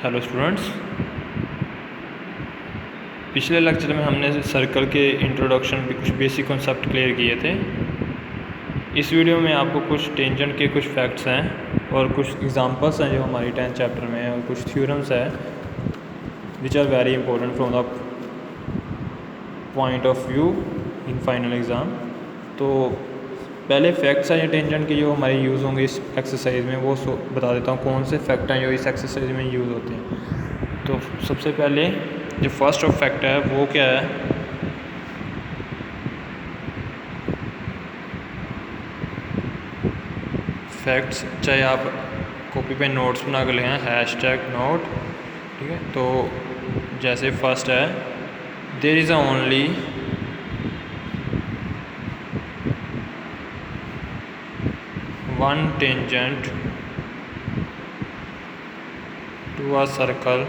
Hello students, पिछले lecture में हमने सर्कल के इंट्रोडक्शन पे कुछ बेसिक कॉन्सेप्ट क्लियर किए थे। इस वीडियो में आपको कुछ टेंजेंट के कुछ फैक्ट्स हैं और कुछ एग्जांपल्स हैं जो हमारी 10th चैप्टर में हैं और कुछ थ्योरम्स हैं which are very important from the point of view in final exam. तो पहले फैक्ट्स हैं ये टेंजेंट के जो हमारे यूज़ होंगे इस एक्सरसाइज में, वो बता देता हूँ कौन से फैक्ट हैं जो इस एक्सरसाइज में यूज़ होते हैं। तो सबसे पहले जो फर्स्ट ऑफ फैक्ट है वो क्या है, फैक्ट्स चाहे आप कॉपी पे नोट्स बना कर लें, हैशटैग नोट, ठीक है। तो जैसे फर्स्ट है, there is only one tangent to a circle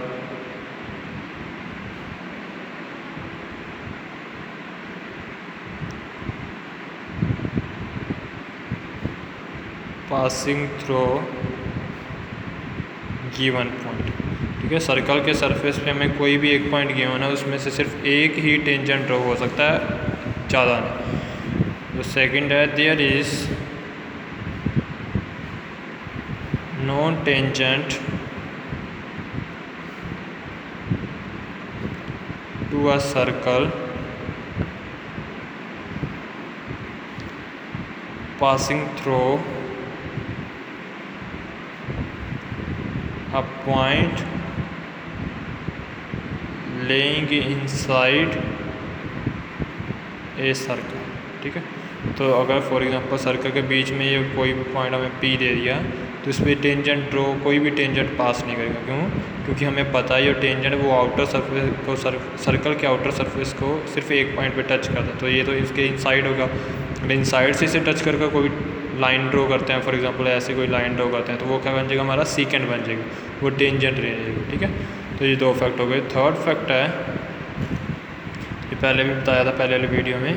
passing through given point, ठीक है। सर्कल के सरफेस पे हमें कोई भी एक पॉइंट गिवन है, उसमें से सिर्फ एक ही टेंजेंट ड्रॉ हो सकता है, ज़्यादा नहीं। तो सेकंड है, there is no tangent to a circle passing through a point laying inside a circle, ठीक है। तो अगर फॉर एग्जांपल सर्कल के बीच में ये कोई भी पॉइंट हमें P दे दिया तो इस पर टेंजेंट ड्रॉ कोई भी टेंजेंट पास नहीं करेगा। क्यों? क्योंकि हमें पता है ये टेंजेंट वो आउटर सरफेस को सर्कल के आउटर सरफेस को सिर्फ एक पॉइंट पे टच करता है, तो ये तो इसके इनसाइड होगा। अगर इनसाइड से इसे टच करके कोई लाइन ड्रॉ करते हैं, फॉर एग्जांपल ऐसे कोई लाइन ड्रॉ करते हैं, तो वो क्या बन जाएगा, हमारा सीकेंड बन जाएगा, वो टेंजेंट रह जाएगी, ठीक है। तो ये दो फैक्ट हो गए। थर्ड फैक्ट है, ये पहले भी बताया था पहले वाले वीडियो में,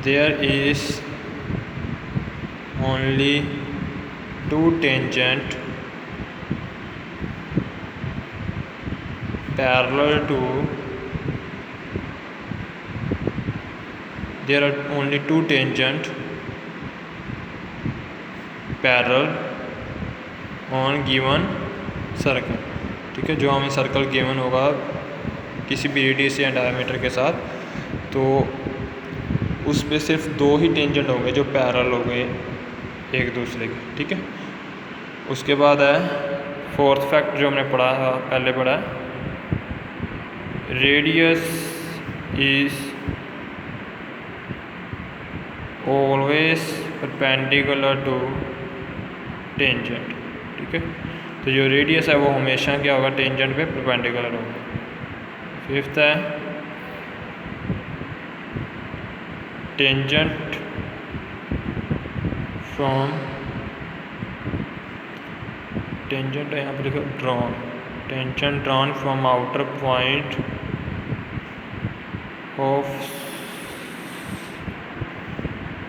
there is only two tangent parallel to, there are only two tangent parallel on given circle, ठीक है। जो हमें सर्कल गिवन होगा किसी भी रेडियस या डायमीटर के साथ, तो उस पे सिर्फ दो ही टेंजेंट होंगे जो पैरेलल हो गए एक दूसरे के, ठीक है। उसके बाद है फोर्थ फैक्ट जो हमने पढ़ा था, पहले पढ़ा है, radius is always perpendicular to tangent, ठीक है। तो जो रेडियस है वो हमेशा क्या होगा, टेंजेंट पे परपेंडिकुलर होगा। फिफ्थ है, टेंजेंट फ्रॉम, टेंजेंट है यहाँ पर लिखो drawn, tangent drawn from outer point of,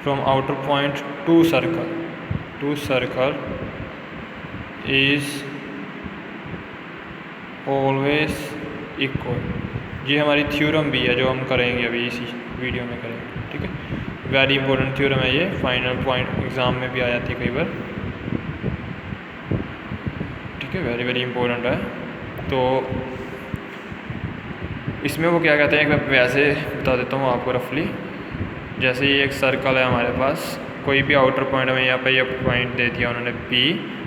from outer point to circle is always equal। ये हमारी थ्योरम भी है जो हम करेंगे अभी इसी वीडियो में करेंगे, ठीक है। वेरी इंपॉर्टेंट थ्योरम है ये, फाइनल पॉइंट एग्ज़ाम में भी आ जाती है कई बार, ठीक है। वेरी वेरी इंपॉर्टेंट है। तो इसमें वो क्या कहते हैं, मैं वैसे बता देता हूँ आपको रफली। जैसे ये एक सर्कल है हमारे पास, कोई भी आउटर पॉइंट में यहाँ पे ये पॉइंट दे दिया उन्होंने P,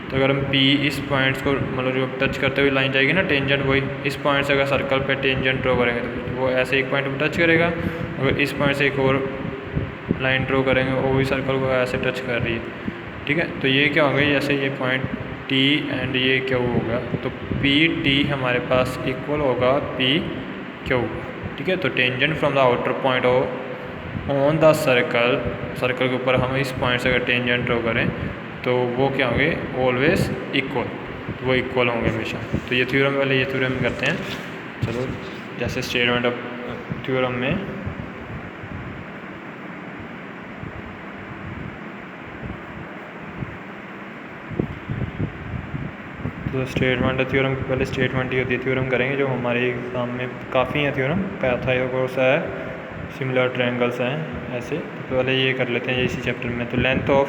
तो अगर हम P इस पॉइंट्स को मतलब जो टच करते हुए लाइन जाएगी ना टेंजेंट, वही इस पॉइंट से अगर सर्कल पे टेंजेंट ड्रॉ करेंगे तो वो ऐसे एक पॉइंट पर टच करेगा। अगर इस पॉइंट से एक और लाइन ड्रॉ करेंगे वो भी सर्कल को ऐसे टच कर रही है, ठीक है। तो ये क्या हो गया, जैसे ये पॉइंट T एंड ये Q होगा, तो PT हमारे पास इक्वल होगा PQ, ठीक है। तो tangent from the outer point on the circle, circle के ऊपर हम इस पॉइंट से अगर टेंजेंट ड्रॉ करें तो वो क्या होंगे, ऑलवेज इक्वल, वो इक्वल होंगे हमेशा। तो ये थ्योरम वाले ये थ्योरम करते हैं। चलो जैसे स्टेटमेंट ऑफ थ्योरम में तो स्टेटमेंट थ्योरम पहले स्टेटमेंट ही होती है, थ्योरम करेंगे जो हमारे एग्जाम में काफ़ी हैं थ्योरम। पाइथागोरस है, सिमिलर ट्रायंगल्स हैं ऐसे। तो पहले ये कर लेते हैं इसी चैप्टर में। तो length of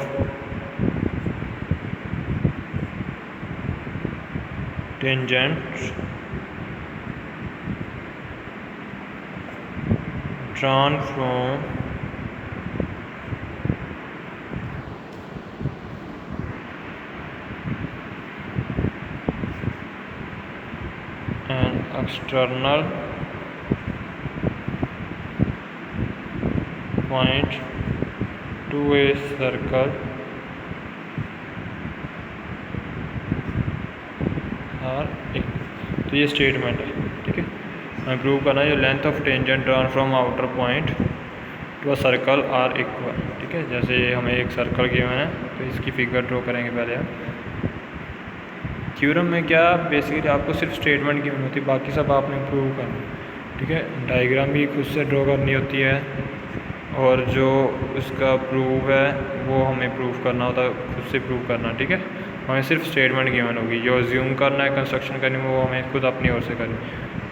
tangent drawn from an external point to a circle और एक। तो ये स्टेटमेंट है, ठीक है। हमें प्रूव करना है जो length of tangent drawn from outer point to a circle are equal, ठीक है। जैसे हमें एक सर्कल गिवन है तो इसकी फिगर ड्रॉ करेंगे पहले हम। थ्योरम में क्या बेसिकली आपको सिर्फ स्टेटमेंट गिवन होती है, बाकी सब आपने प्रूव करना, ठीक है। डायग्राम भी खुद से ड्रॉ करनी होती है और जो उसका प्रूफ है वो हमें प्रूफ करना होता है, खुद से प्रूव करना, ठीक है। हमें सिर्फ स्टेटमेंट गिवन होगी, जो ज्यूम करना है कंस्ट्रक्शन करनी है वो हमें खुद अपनी ओर से करनी।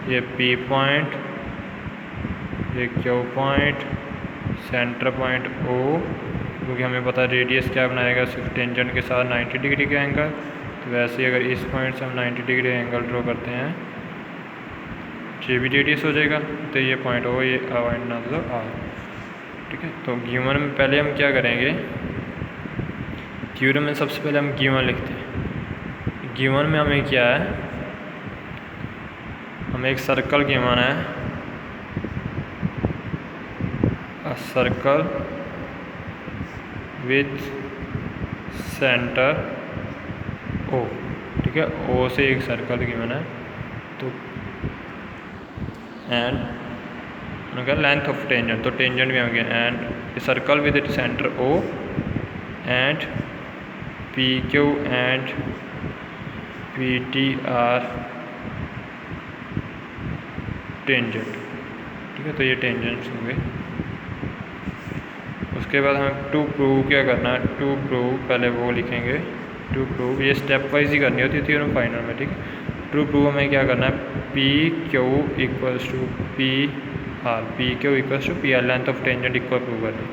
ये P पॉइंट, ये Q point, centre point O, क्योंकि हमें पता है रेडियस क्या बनाएगा सिर्फ टेंजेंट के साथ 90 डिग्री का एंगल। तो वैसे ही अगर इस पॉइंट से हम 90 डिग्री एंगल ड्रॉ करते हैं, ये भी रेडियस हो जाएगा। तो ये पॉइंट O, ये मतलब R, ठीक है। तो गिवन में पहले हम क्या करेंगे, थ्योरम में सबसे पहले हम गिवन लिखते हैं। गिवन में हमें क्या है, हमें एक सर्कल गिवन है, a circle with centre O, ठीक है। O से एक सर्कल गिवन है। तो एंड लेंथ ऑफ टेंजेंट, तो टेंजेंट भी हमें and circle with centre O and PQ and PT are tangent, ठीक है। तो ये टेंजेंट्स हो गए। उसके बाद हमें टू प्रूव क्या करना है, टू प्रूव पहले वो लिखेंगे। टू प्रूव ये स्टेप वाइज ही करनी होती है थ्योरम फाइनल में, ठीक है। टू प्रूव हमें क्या करना है, PQ equals to PR, PQ equals to PR, length of tangent equal prove करनी।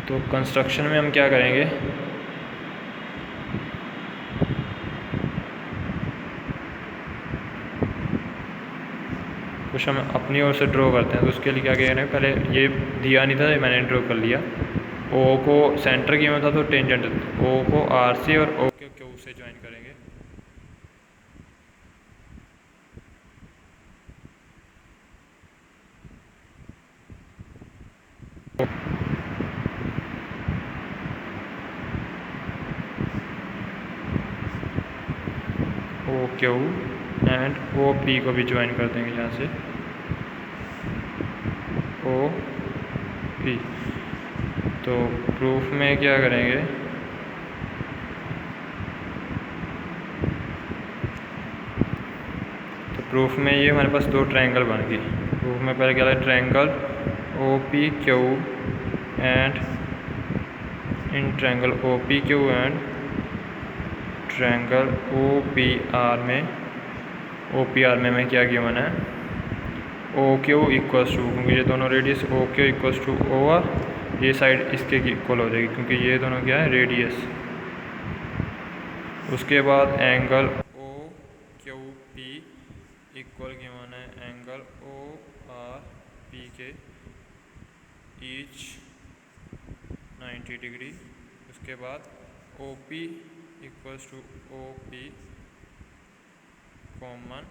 तो कंस्ट्रक्शन में हम क्या करेंगे, कुछ हम अपनी ओर से ड्रॉ करते हैं। तो उसके लिए क्या कहना है, पहले ये दिया नहीं था, मैंने ड्रॉ कर लिया। O को सेंटर गिवन था तो टेंजेंट O को R से और O को Q से ज्वाइन करेंगे। OQ एंड OP को भी ज्वाइन कर देंगे यहाँ से, OP। तो प्रूफ में क्या करेंगे, तो प्रूफ में ये हमारे पास दो ट्रायंगल बन गए। प्रूफ में पहले क्या है, triangle OPQ and in triangle OPQ and triangle OPR में हमें क्या गिवन है, OQ इक्वल्स टू, क्योंकि ये दोनों radius OQ equals to OR, ये साइड इसके इक्वल हो जाएगी क्योंकि ये दोनों क्या है रेडियस। उसके बाद एंगल OQP इक्वल गिवन है एंगल ORP के ईच 90 डिग्री। उसके बाद OP equals to OP common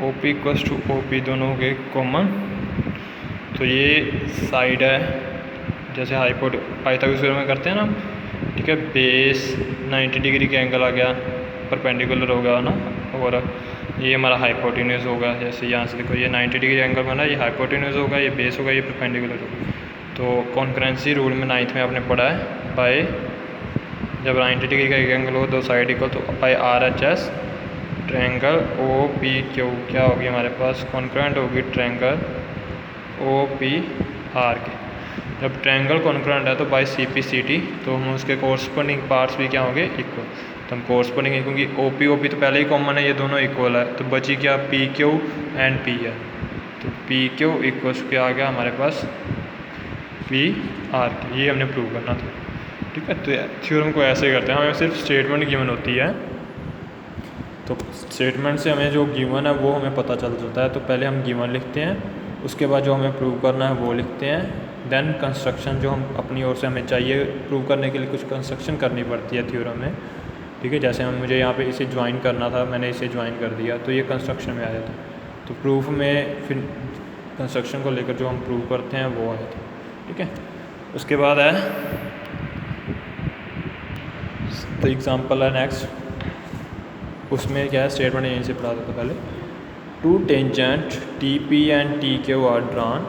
OP equals to OP दोनों हो गए कॉमन। तो ये साइड है, जैसे पाइथागोरस में करते हैं ना, ठीक है। बेस 90 डिग्री का एंगल आ गया, परपेंडिकुलर होगा ना, और ये हमारा हाइपोटेन्यूज होगा। जैसे यहाँ से देखो ये 90 डिग्री एंगल बना, ये हाइपोटेन्यूज होगा, ये बेस होगा, ये परपेंडिकुलर होगा। तो कॉन्करेंसी रूल में 9th में आपने पढ़ा है, बाय जब 90 डिग्री का एक एंगल हो, दो साइड इक्वल, तो बाय RHS ट्रायंगल OPQ क्या होगी हमारे पास, कॉन्करेंट होगी ट्रायंगल OPQ आर के। जब ट्रायंगल कॉन्ग्रुएंट है तो by C P C T, तो हम उसके कोरस्पोंडिंग पार्ट्स भी क्या होंगे, इक्वल। तो हम कोरस्पोंडिंग, क्योंकि ओ पी तो पहले ही कॉमन है, ये दोनों इक्वल है, तो बची क्या, पी क्यू एंड पी है। तो पी क्यू इक्वल्स क्या आ गया हमारे पास, पी आर के। ये हमने प्रूव करना था, ठीक है। तो थ्योरम को ऐसे करते हैं, हमें सिर्फ स्टेटमेंट गिवन होती है, तो स्टेटमेंट से हमें जो गिवन है वो हमें पता चल जाता है। तो पहले हम गिवन लिखते हैं, उसके बाद जो हमें प्रूव करना है वो लिखते हैं, देन कंस्ट्रक्शन जो हम अपनी ओर से हमें चाहिए प्रूव करने के लिए कुछ कंस्ट्रक्शन करनी पड़ती है थ्योरम में, ठीक है। जैसे मुझे यहाँ पे इसे ज्वाइन करना था, मैंने इसे ज्वाइन कर दिया, तो ये कंस्ट्रक्शन में आ जाता है। तो प्रूफ में फिर कंस्ट्रक्शन को लेकर जो हम प्रूव करते हैं वो आया था, ठीक है। उसके बाद है तो एग्जाम्पल है नेक्स्ट, उसमें क्या है, स्टेटमेंट यहीं से पढ़ा था पहले। Two tangent T P and T Q are drawn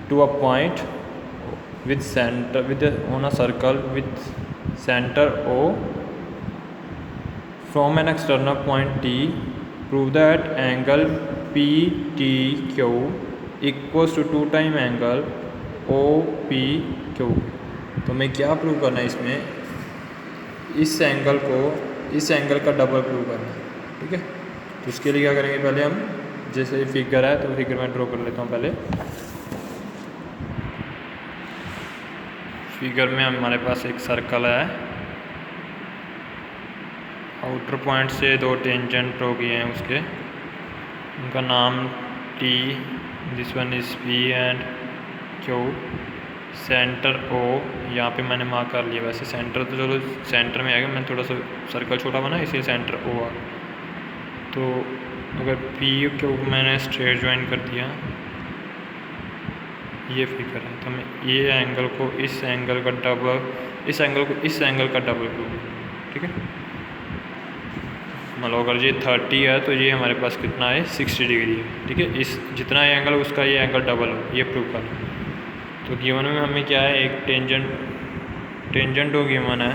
to a point with centre with on a circle with centre O from an external point T, prove that angle PTQ equals to 2 time angle OPQ। तो हमें क्या prove करना है इसमें, इस angle को इस angle का डबल प्रूव करना है, ठीक है। तो उसके लिए क्या करेंगे, पहले हम जैसे फिगर है तो फिगर में ड्रॉ कर लेता हूँ। पहले फिगर में हमारे पास एक सर्कल है, आउटर पॉइंट से दो टेंजेंट ड्रॉ किए हैं, उसके उनका नाम T, this one is P and Q, centre O यहाँ पे मैंने मार्क कर लिया। वैसे सेंटर तो चलो सेंटर में आएगा, मैंने थोड़ा सा सर्कल छोटा बना इसलिए सेंटर O आ। तो अगर P Q मैंने स्ट्रेट ज्वाइन कर दिया, ये फिगर है, तो मैं ये एंगल को इस एंगल का डबल, इस एंगल को इस एंगल का डबल प्रूव, ठीक है। मान लो अगर ये 30 है तो ये हमारे पास कितना है, 60 डिग्री है, ठीक है। इस जितना ये एंगल उसका ये एंगल डबल हो, ये प्रूव करना। तो गिवन में हमें क्या है, एक टेंजेंट हो गिवन है,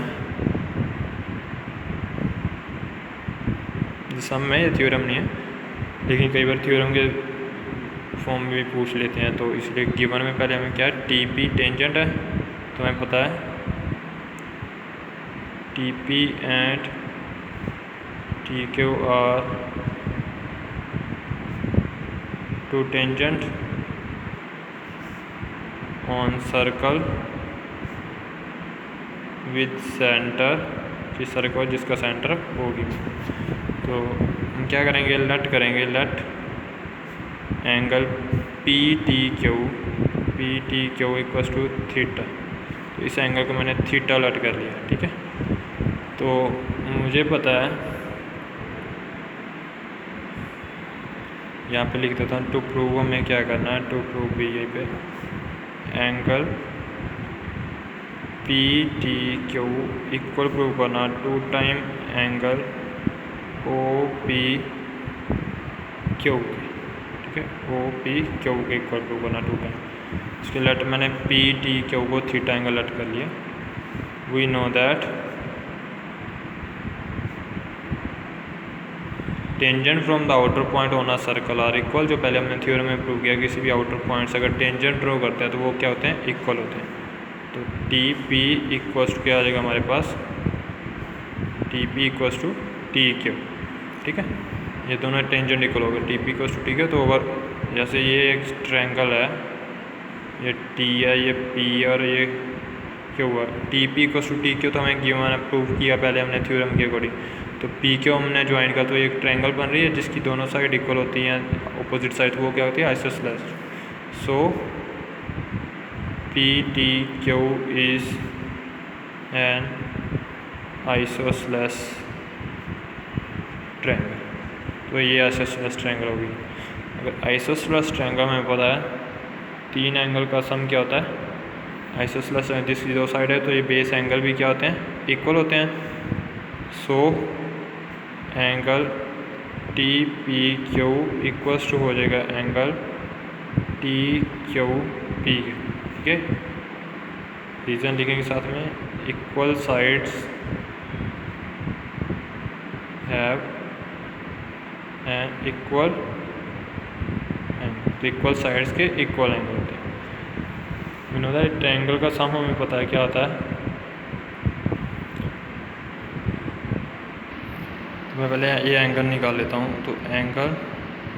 सम में ये थ्योरम नहीं है, लेकिन कई बार थ्योरम के फॉर्म में भी पूछ लेते हैं, तो इसलिए गिवन में पहले हमें क्या है, टी पी टेंजेंट है, तो हमें पता है T P and T Q are two tangent on circle with centre, जिस सर्कल जिसका सेंटर होगी। तो हम क्या करेंगे, लेट करेंगे, let angle P T Q equals to theta. तो इस एंगल को मैंने थीटा लेट कर लिया, ठीक है। तो मुझे पता है, यहाँ पे लिख देता हूँ, टू प्रूव हमें क्या करना है, टू प्रूव भी यहीं पे angle P T Q equal prove करना 2 time angle O P Q, ठीक है। ओ पी क्यू के इक्वल प्रूव करना 2 टाइम। इसके लेट मैंने पी टी क्यू को थीटा एंगल लेट कर लिया। We know that tangent from the outer point on a circle are equal, जो पहले हमने थ्योरम में प्रूव किया, किसी भी आउटर पॉइंट से अगर टेंजेंट ड्रॉ करते हैं तो वो क्या होते हैं, इक्वल होते हैं। तो टी पी इक्वल्स टू क्या आ जाएगा हमारे पास, T P equals to T Q, ठीक है। ये दोनों टेंजेंट इक्वल हो गए, T P equals to T Q. तो अगर जैसे ये एक ट्रायंगल है, ये टी है, ये पी और ये क्यू है, T P equals to T Q, तो हमें गिवन प्रूव किया पहले हमने थ्योरम के अकॉर्डिंग। तो पी क्यू हमने ज्वाइन किया, तो एक ट्रायंगल बन रही है जिसकी दोनों साइड इक्वल होती हैं, अपोजिट साइड, वो क्या होती है, isosceles. So P T Q is an isosceles triangle. तो ये आइसोसेलेस ट्रायंगल होगी। अगर आइसोसेलेस ट्रायंगल में पता है 3 एंगल का सम क्या होता है, आइसोसेलेस जिसकी 2 साइड है, तो ये बेस एंगल भी क्या होते हैं, इक्वल होते हैं। So angle T P Q equals to हो जाएगा एंगल टी क्यू पी, ठीक है। रीजन लिखेंगे साथ में, equal sides have an equal angle, तो इक्वल साइड्स के इक्वल एंगल होते हैं। विनोदा ट्रायंगल का सम हमें पता है क्या होता है। तो मैं पहले ये एंगल निकाल लेता हूँ। तो angle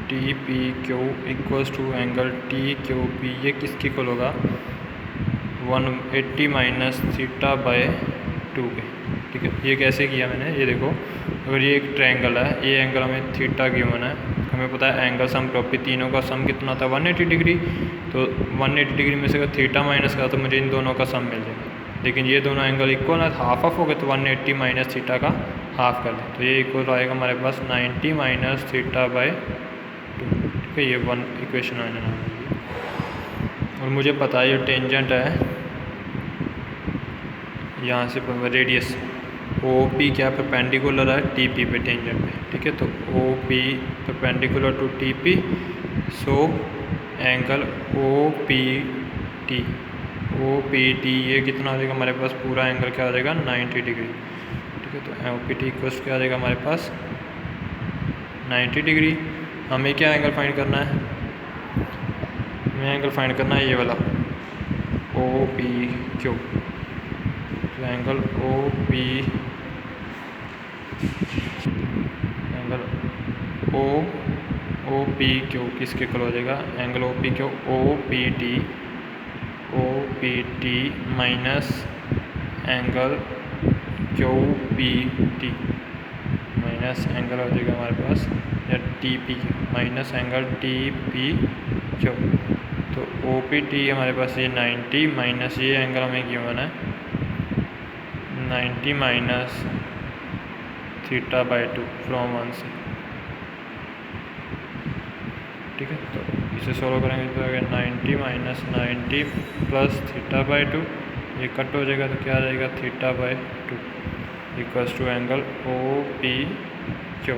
T P Q equals to angle T Q P, ये किसकी इक्वल होगा 180 माइनस थीटा बाय 2 के। ठीक है, ये कैसे किया मैंने, ये देखो अगर ये एक ट्रायंगल है, ये एंगल हमें थीटा गिवन है, हमें पता है एंगल सम प्रॉपर्टी तीनों का सम कितना था 180 डिग्री। तो 180 डिग्री में से अगर थीटा माइनस करा तो मुझे इन दोनों का सम मिल जाएगा। लेकिन ये दोनों एंगल इक्वल है, हाफ ऑफ हो गए, तो 180 माइनस थीटा का हाफ कर दें तो ये इक्वल आएगा हमारे पास 90 माइनस थीटा बाय 2। ठीक है, ये वन इक्वेशन मैंने नाम दी। और मुझे पता है ये टेंजेंट है यहाँ से रेडियस ओ पी क्या परपेंडिकुलर है टी पी पे टेंजेंट पे। ठीक है, तो O P perpendicular to T P, so angle O P T ये कितना आ जाएगा हमारे पास, पूरा एंगल क्या आ जाएगा 90 डिग्री। ठीक है, तो ओ पी टी इक्वल्स क्या आ जाएगा हमारे पास 90 डिग्री। हमें क्या एंगल फाइंड करना है, हमें एंगल फाइंड करना है ये वाला ओ पी क्यू। तो एंगल ओ पी क्यू किसके इक्वल हो जाएगा, angle O P Q O P T minus angle Q P T minus angle हो जाएगा हमारे पास या T P minus angle T P Q. तो ओ पी टी हमारे पास ये 90 माइनस ये एंगल हमें गिवन है 90 माइनस थीटा बाय 2 फ्रॉम 1 से। ठीक है, तो इसे सोल्व करेंगे तो अगर 90 माइनस 90 प्लस थीटा बाय 2, ये कट हो जाएगा तो क्या आ जाएगा theta by 2 equals to angle O P Q.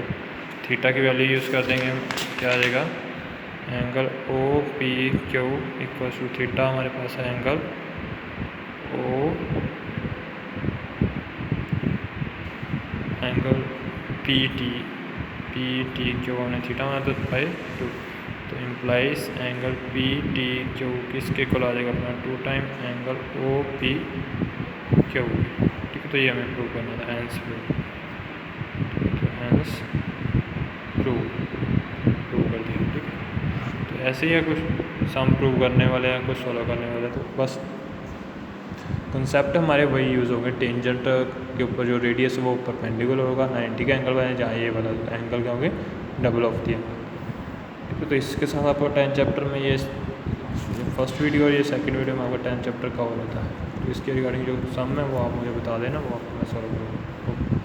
Theta की वैल्यू यूज़ कर देंगे हम, क्या आ जाएगा angle O P Q equals to theta हमारे पास है एंगल पी टी क्यू हमने थीटा माना तो बाई 2, तो implies angle P T Q किसके इक्वल आ जाएगा अपना 2 time angle O P Q. ठीक है, तो ये हमें प्रूव करना था, हैंस प्रूव। तो हैंस प्रूव कर दिया। ठीक है, तो ऐसे ही है कुछ सम प्रूव करने वाले हैं, कुछ सोल्व करने वाले, तो बस कंसेप्ट हमारे वही यूज़ होंगे। टेंजेंट के ऊपर जो रेडियस है वो परपेंडिकुलर होगा 90 का एंगल बने, जहाँ ये वाला एंगल क्या होंगे डबल ऑफ दी एंगल। ठीक है, तो इसके साथ आपको 10 चैप्टर में ये फर्स्ट वीडियो और ये सेकंड वीडियो में आपका 10 चैप्टर कवर होता है। तो इसके रिगार्डिंग जो सम है वो आप मुझे बता देना, वो आपको मैं सॉल्व करूँगा।